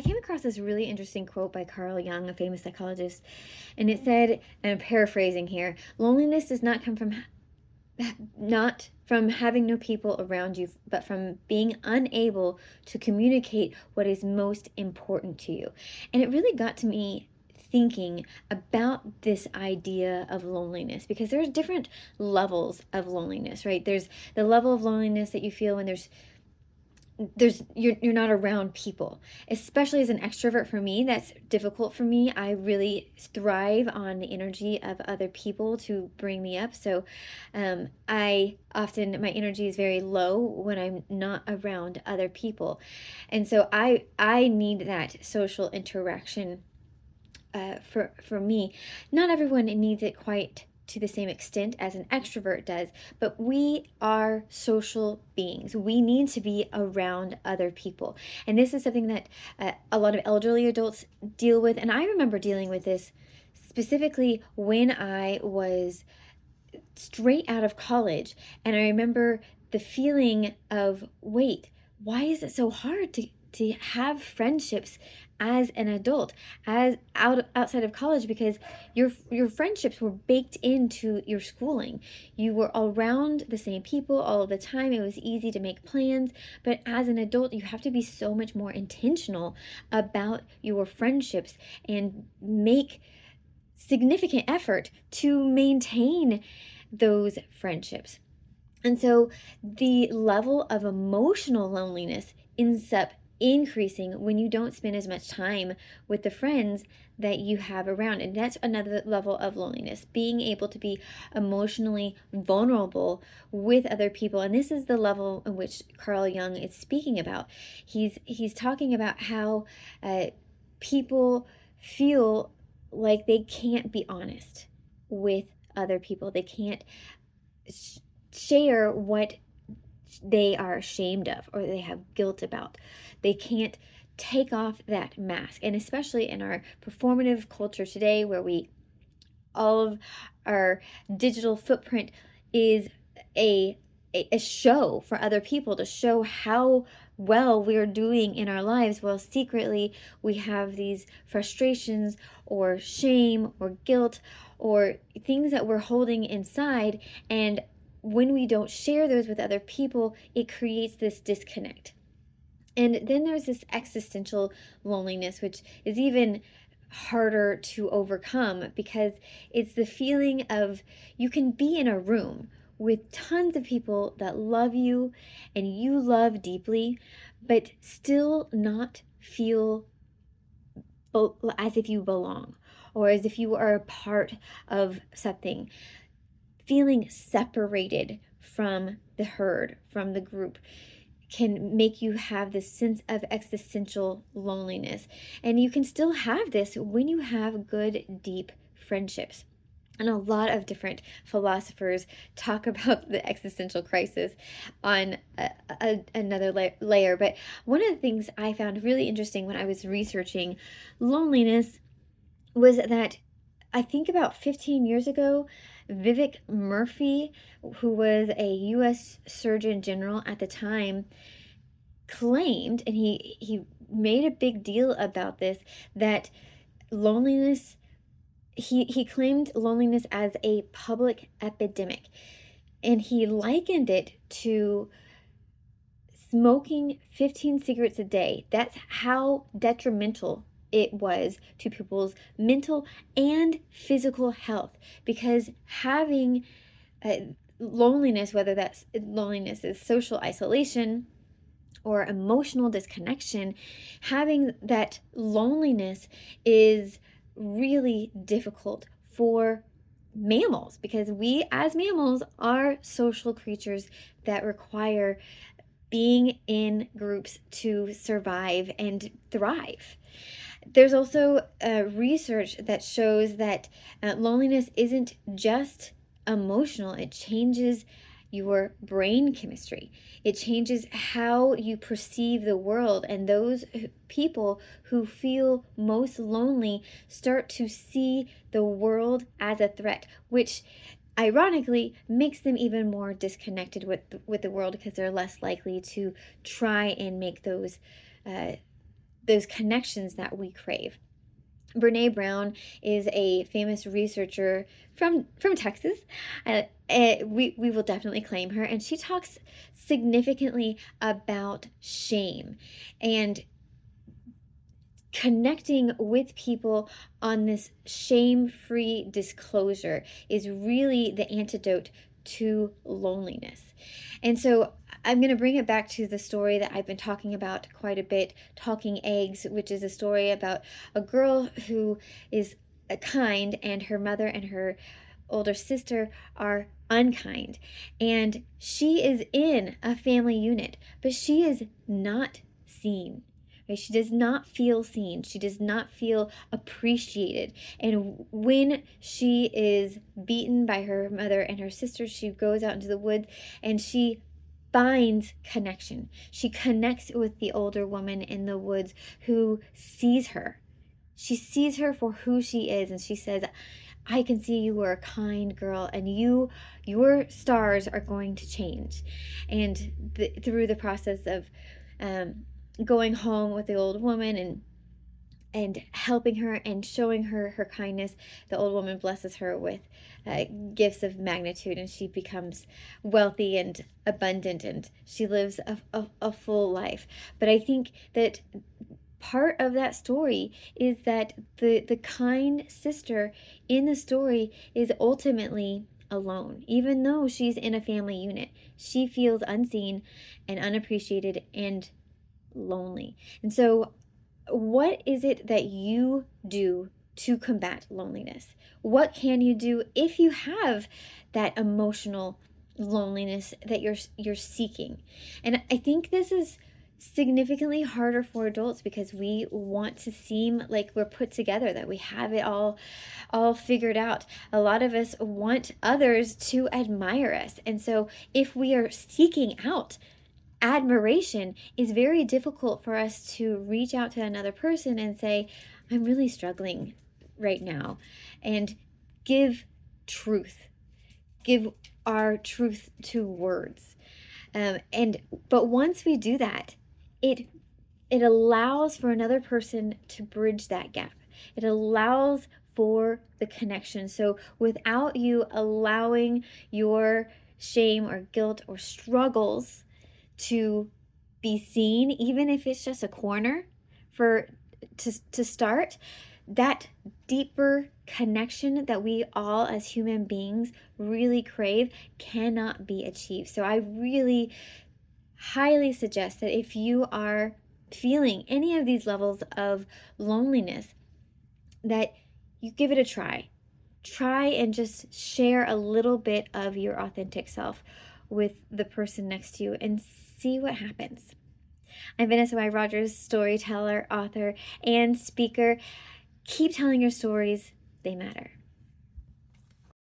I came across this really interesting quote by Carl Jung, a famous psychologist, and it said, and I'm paraphrasing here, loneliness does not come from not from having no people around you, but from being unable to communicate what is most important to you. And it really got to me thinking about this idea of loneliness, because there's different levels of loneliness, right? There's the level of loneliness that you feel when you're not around people, especially as an extrovert. For me, that's difficult. For me, I really thrive on the energy of other people to bring me up. So I often, my energy is very low when I'm not around other people, and so I need that social interaction. For me, not everyone needs it quite to the same extent as an extrovert does, but we are social beings. We need to be around other people. And this is something that a lot of elderly adults deal with. And I remember dealing with this specifically when I was straight out of college. And I remember the feeling of, wait, why is it so hard to have friendships as an adult, as outside of college? Because your friendships were baked into your schooling. You were around the same people all the time. It was easy to make plans. But as an adult, you have to be so much more intentional about your friendships and make significant effort to maintain those friendships. And so the level of emotional loneliness ends up increasing when you don't spend as much time with the friends that you have around. And that's another level of loneliness, being able to be emotionally vulnerable with other people. And this is the level in which Carl Jung is speaking about. He's talking about how people feel like they can't be honest with other people. They can't share what they are ashamed of or they have guilt about. They can't take off that mask. And especially in our performative culture today, where all of our digital footprint is a show for other people to show how well we're doing in our lives, while secretly we have these frustrations or shame or guilt or things that we're holding inside. And when we don't share those with other people, it creates this disconnect. And then there's this existential loneliness, which is even harder to overcome, because it's the feeling of, you can be in a room with tons of people that love you and you love deeply, but still not feel as if you belong or as if you are a part of something. Feeling separated from the herd, from the group, can make you have this sense of existential loneliness. And you can still have this when you have good, deep friendships. And a lot of different philosophers talk about the existential crisis on another layer. But one of the things I found really interesting when I was researching loneliness was that I think about 15 years ago, Vivek Murthy, who was a U.S. Surgeon General at the time, claimed, and he made a big deal about this, that loneliness, he claimed loneliness as a public epidemic. And he likened it to smoking 15 cigarettes a day. That's how detrimental it was to people's mental and physical health, because having loneliness, whether that's loneliness is social isolation or emotional disconnection, having that loneliness is really difficult for mammals, because we as mammals are social creatures that require being in groups to survive and thrive. There's also research that shows that loneliness isn't just emotional, it changes your brain chemistry. It changes how you perceive the world, and those people who feel most lonely start to see the world as a threat, which ironically makes them even more disconnected with the world, because they're less likely to try and make those those connections that we crave. Brene Brown is a famous researcher from Texas. We will definitely claim her, and she talks significantly about shame and connecting with people on this shame-free disclosure is really the antidote to loneliness. And so I'm going to bring it back to the story that I've been talking about quite a bit, Talking Eggs, which is a story about a girl who is kind, and her mother and her older sister are unkind. And she is in a family unit, but she is not seen. Right? She does not feel seen. She does not feel appreciated. And when she is beaten by her mother and her sister, she goes out into the woods and she finds connection. She connects with the older woman in the woods who sees her. She sees her for who she is, and she says, I can see you are a kind girl, and your stars are going to change. And through the process of going home with the old woman and helping her and showing her her kindness, the old woman blesses her with gifts of magnitude, and she becomes wealthy and abundant, and she lives a full life. But I think that part of that story is that the kind sister in the story is ultimately alone. Even though she's in a family unit, she feels unseen and unappreciated and lonely. And so what is it that you do to combat loneliness? What can you do if you have that emotional loneliness that you're seeking? And I think this is significantly harder for adults because we want to seem like we're put together, that we have it all figured out. A lot of us want others to admire us. And so if we are seeking out admiration, is very difficult for us to reach out to another person and say, I'm really struggling right now, and give truth, give our truth to words. But once we do that, it allows for another person to bridge that gap. It allows for the connection. So without you allowing your shame or guilt or struggles to be seen, even if it's just a corner to start, that deeper connection that we all as human beings really crave cannot be achieved. So I really highly suggest that if you are feeling any of these levels of loneliness, that you give it a try. Try and just share a little bit of your authentic self with the person next to you and see what happens. I'm Vanessa Y. Rogers, storyteller, author, and speaker. Keep telling your stories, they matter.